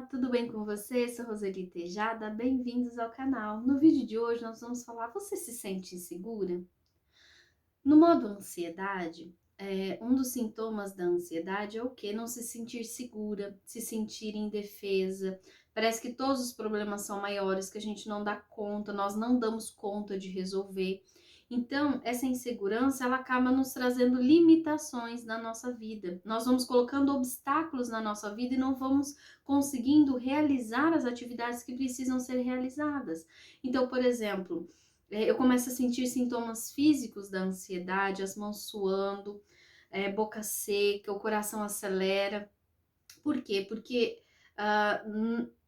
tudo bem com você? Sou Roseli Tejada, bem-vindos ao canal. No vídeo de hoje nós vamos falar, você se sente insegura? No modo ansiedade, um dos sintomas da ansiedade é o quê? Não se sentir segura, se sentir indefesa. Parece que todos os problemas são maiores, que a gente não dá conta, nós não damos conta de resolver. Então, essa insegurança, ela acaba nos trazendo limitações na nossa vida. Nós vamos colocando obstáculos na nossa vida e não vamos conseguindo realizar as atividades que precisam ser realizadas. Então, por exemplo, eu começo a sentir sintomas físicos da ansiedade, as mãos suando, boca seca, o coração acelera. Por quê? Porque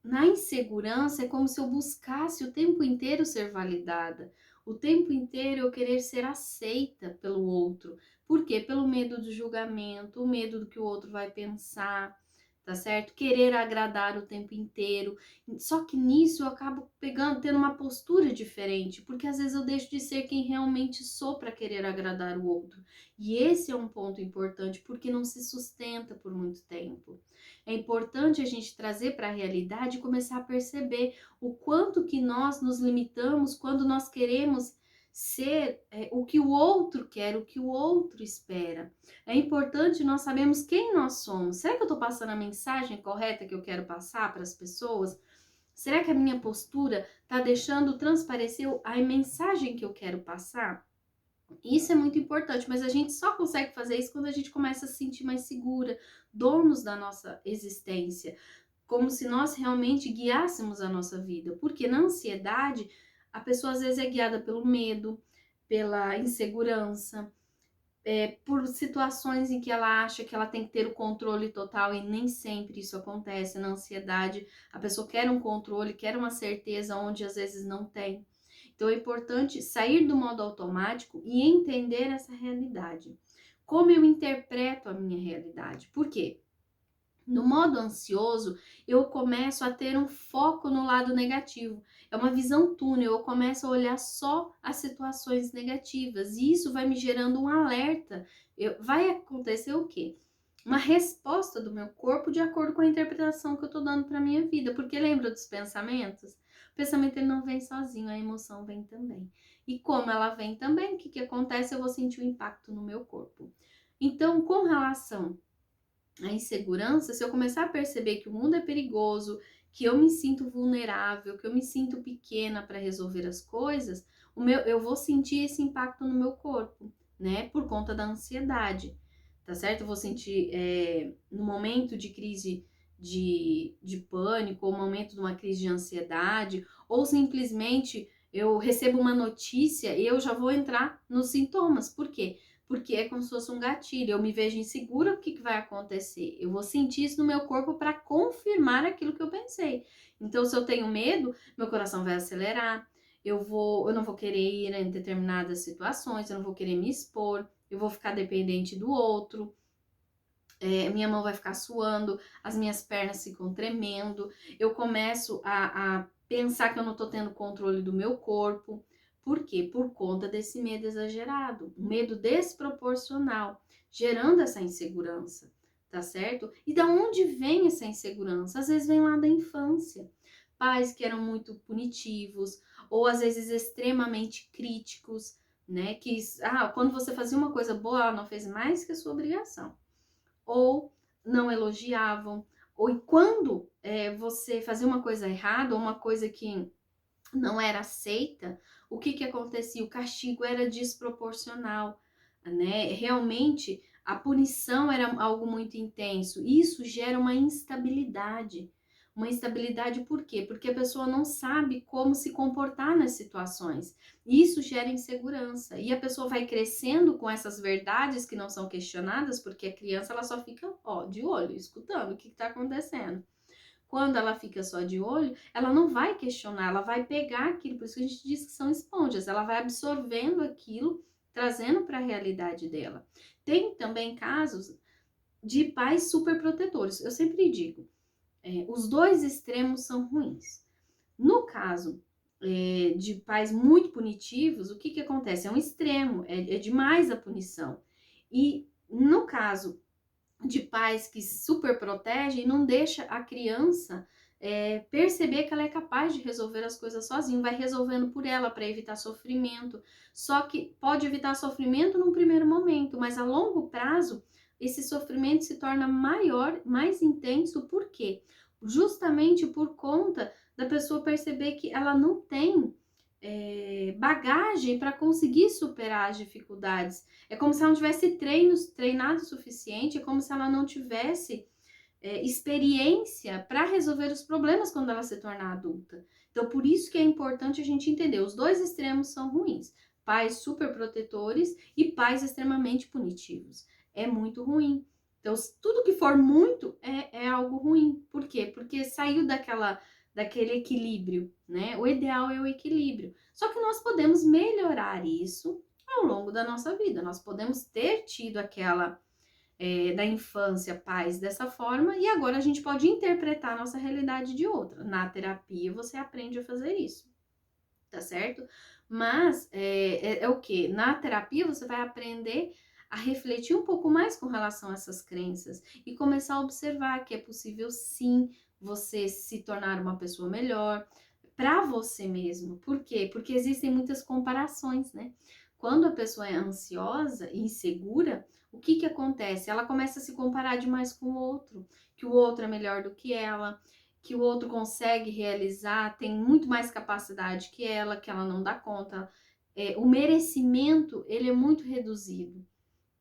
na insegurança é como se eu buscasse o tempo inteiro ser validada, o tempo inteiro eu querer ser aceita pelo outro. Por quê? Pelo medo do julgamento, o medo do que o outro vai pensar, tá certo? Querer agradar o tempo inteiro. Só que nisso eu acabo tendo uma postura diferente, porque às vezes eu deixo de ser quem realmente sou para querer agradar o outro. E esse é um ponto importante, porque não se sustenta por muito tempo. É importante a gente trazer para a realidade e começar a perceber o quanto que nós nos limitamos quando nós queremos ser o que o outro quer, o que o outro espera. É importante nós sabermos quem nós somos. Será que eu estou passando a mensagem correta que eu quero passar para as pessoas? Será que a minha postura está deixando transparecer a mensagem que eu quero passar? Isso é muito importante, mas a gente só consegue fazer isso quando a gente começa a se sentir mais segura, donos da nossa existência, como se nós realmente guiássemos a nossa vida. Porque na ansiedade, a pessoa às vezes é guiada pelo medo, pela insegurança, por situações em que ela acha que ela tem que ter o controle total e nem sempre isso acontece. Na ansiedade, a pessoa quer um controle, quer uma certeza onde às vezes não tem. Então é importante sair do modo automático e entender essa realidade. Como eu interpreto a minha realidade? Por quê? No modo ansioso, eu começo a ter um foco no lado negativo. É uma visão túnel, eu começo a olhar só as situações negativas. E isso vai me gerando um alerta. Vai acontecer o quê? Uma resposta do meu corpo de acordo com a interpretação que eu tô dando para minha vida. Porque lembra dos pensamentos? O pensamento ele não vem sozinho, a emoção vem também. E como ela vem também, o que acontece? Eu vou sentir o impacto no meu corpo. Então, com relação a insegurança, se eu começar a perceber que o mundo é perigoso, que eu me sinto vulnerável, que eu me sinto pequena para resolver as coisas, eu vou sentir esse impacto no meu corpo, né? Por conta da ansiedade, tá certo? Eu vou sentir no momento de crise de pânico, ou momento de uma crise de ansiedade, ou simplesmente eu recebo uma notícia e eu já vou entrar nos sintomas. Por quê? Porque é como se fosse um gatilho. Eu me vejo insegura, o que vai acontecer? Eu vou sentir isso no meu corpo para confirmar aquilo que eu pensei. Então, se eu tenho medo, meu coração vai acelerar, eu não vou querer ir em determinadas situações, eu não vou querer me expor, eu vou ficar dependente do outro, minha mão vai ficar suando, as minhas pernas ficam tremendo, eu começo a pensar que eu não tô tendo controle do meu corpo. Por quê? Por conta desse medo exagerado, um medo desproporcional, gerando essa insegurança, tá certo? E da onde vem essa insegurança? Às vezes vem lá da infância. Pais que eram muito punitivos, ou às vezes extremamente críticos, né? Que, quando você fazia uma coisa boa, ela não fez mais que a sua obrigação. Ou não elogiavam, ou quando você fazia uma coisa errada, ou uma coisa que não era aceita, o que acontecia? O castigo era desproporcional, né? Realmente a punição era algo muito intenso. Isso gera uma instabilidade. Uma instabilidade por quê? Porque a pessoa não sabe como se comportar nas situações. Isso gera insegurança. E a pessoa vai crescendo com essas verdades que não são questionadas, porque a criança ela só fica de olho, escutando o que está acontecendo. Quando ela fica só de olho, ela não vai questionar, ela vai pegar aquilo, por isso que a gente diz que são esponjas, ela vai absorvendo aquilo, trazendo para a realidade dela. Tem também casos de pais super protetores. Eu sempre digo, os dois extremos são ruins. No caso de pais muito punitivos, o que acontece? É um extremo, é demais a punição. E no caso de pais que super protegem, não deixa a criança perceber que ela é capaz de resolver as coisas sozinha, vai resolvendo por ela para evitar sofrimento. Só que pode evitar sofrimento num primeiro momento, mas a longo prazo esse sofrimento se torna maior, mais intenso. Por quê? Justamente por conta da pessoa perceber que ela não tem bagagem para conseguir superar as dificuldades. É como se ela não tivesse treinado o suficiente, é como se ela não tivesse experiência para resolver os problemas quando ela se tornar adulta. Então, por isso que é importante a gente entender, os dois extremos são ruins. Pais super protetores e pais extremamente punitivos. É muito ruim. Então, tudo que for muito é algo ruim. Por quê? Porque saiu daquele equilíbrio, né? O ideal é o equilíbrio. Só que nós podemos melhorar isso ao longo da nossa vida. Nós podemos ter tido da infância pais dessa forma e agora a gente pode interpretar a nossa realidade de outra. Na terapia você aprende a fazer isso, tá certo? Mas é o que? Na terapia você vai aprender a refletir um pouco mais com relação a essas crenças e começar a observar que é possível sim você se tornar uma pessoa melhor para você mesmo. Por quê? Porque existem muitas comparações, né? Quando a pessoa é ansiosa e insegura, o que que acontece? Ela começa a se comparar demais com o outro, que o outro é melhor do que ela, que o outro consegue realizar, tem muito mais capacidade que ela não dá conta. O merecimento, ele é muito reduzido.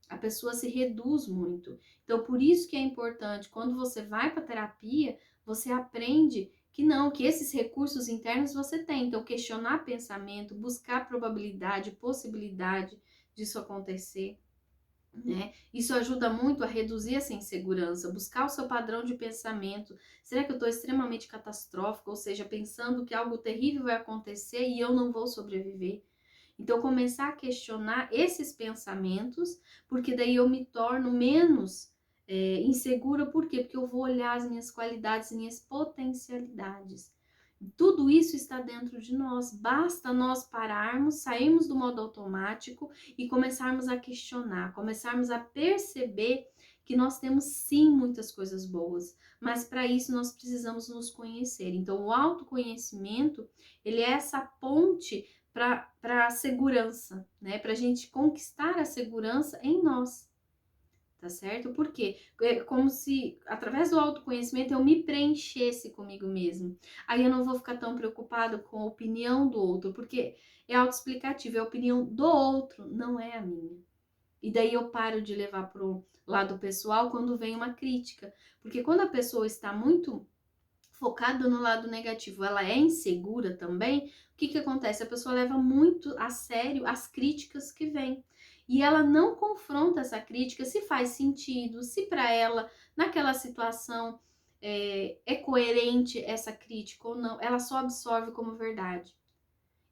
A pessoa se reduz muito. Então, por isso que é importante, quando você vai para terapia, você aprende que não, que esses recursos internos você tem. Então, questionar pensamento, buscar probabilidade, possibilidade disso acontecer, né? Isso ajuda muito a reduzir essa insegurança, buscar o seu padrão de pensamento. Será que eu estou extremamente catastrófica, ou seja, pensando que algo terrível vai acontecer e eu não vou sobreviver? Então, começar a questionar esses pensamentos, porque daí eu me torno menos insegura. Por quê? Porque eu vou olhar as minhas qualidades, minhas potencialidades. Tudo isso está dentro de nós. Basta nós pararmos, sairmos do modo automático e começarmos a questionar, começarmos a perceber que nós temos sim muitas coisas boas, mas para isso nós precisamos nos conhecer. Então, o autoconhecimento, ele é essa ponte para a segurança, né? Para a gente conquistar a segurança em nós, tá certo? Por quê? É como se, através do autoconhecimento, eu me preenchesse comigo mesmo. Aí eu não vou ficar tão preocupado com a opinião do outro, porque é autoexplicativo, é a opinião do outro, não é a minha. E daí eu paro de levar pro lado pessoal quando vem uma crítica. Porque quando a pessoa está muito focada no lado negativo, ela é insegura também, o que que acontece? A pessoa leva muito a sério as críticas que vêm. E ela não confronta essa crítica se faz sentido, se para ela, naquela situação, é coerente essa crítica ou não. Ela só absorve como verdade.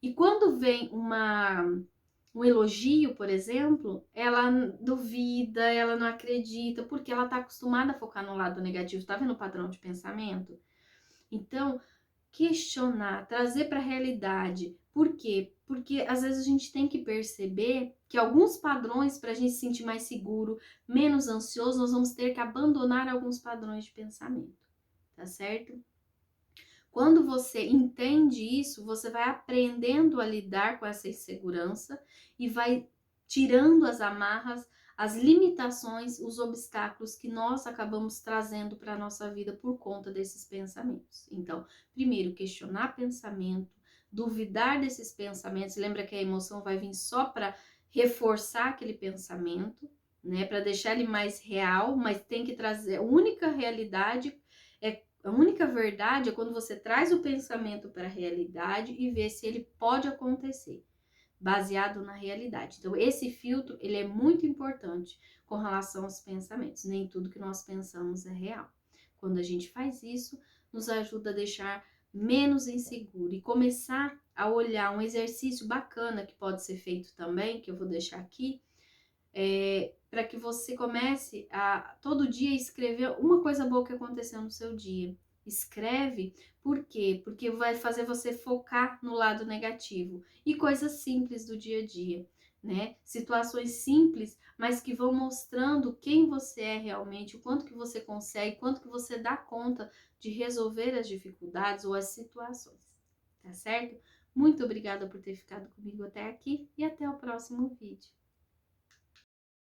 E quando vem um elogio, por exemplo, ela duvida, ela não acredita, porque ela está acostumada a focar no lado negativo. Tá vendo o padrão de pensamento? Então, questionar, trazer para a realidade. Por quê? Porque às vezes a gente tem que perceber que alguns padrões, para a gente se sentir mais seguro, menos ansioso, nós vamos ter que abandonar alguns padrões de pensamento, tá certo? Quando você entende isso, você vai aprendendo a lidar com essa insegurança e vai tirando as amarras, as limitações, os obstáculos que nós acabamos trazendo para a nossa vida por conta desses pensamentos. Então, primeiro, questionar pensamento, duvidar desses pensamentos. Lembra que a emoção vai vir só para reforçar aquele pensamento, né? Para deixar ele mais real, mas tem que trazer a única realidade. A única verdade é quando você traz o pensamento para a realidade e vê se ele pode acontecer, baseado na realidade. Então, esse filtro, ele é muito importante com relação aos pensamentos. Nem tudo que nós pensamos é real. Quando a gente faz isso, nos ajuda a deixar menos inseguro e começar a olhar um exercício bacana que pode ser feito também, que eu vou deixar aqui, para que você comece a todo dia escrever uma coisa boa que aconteceu no seu dia. Escreve, por quê? Porque vai fazer você focar no lado negativo e coisas simples do dia a dia. né? Situações simples, mas que vão mostrando quem você é realmente, o quanto que você consegue, quanto que você dá conta de resolver as dificuldades ou as situações, tá certo? Muito obrigada por ter ficado comigo até aqui e até o próximo vídeo.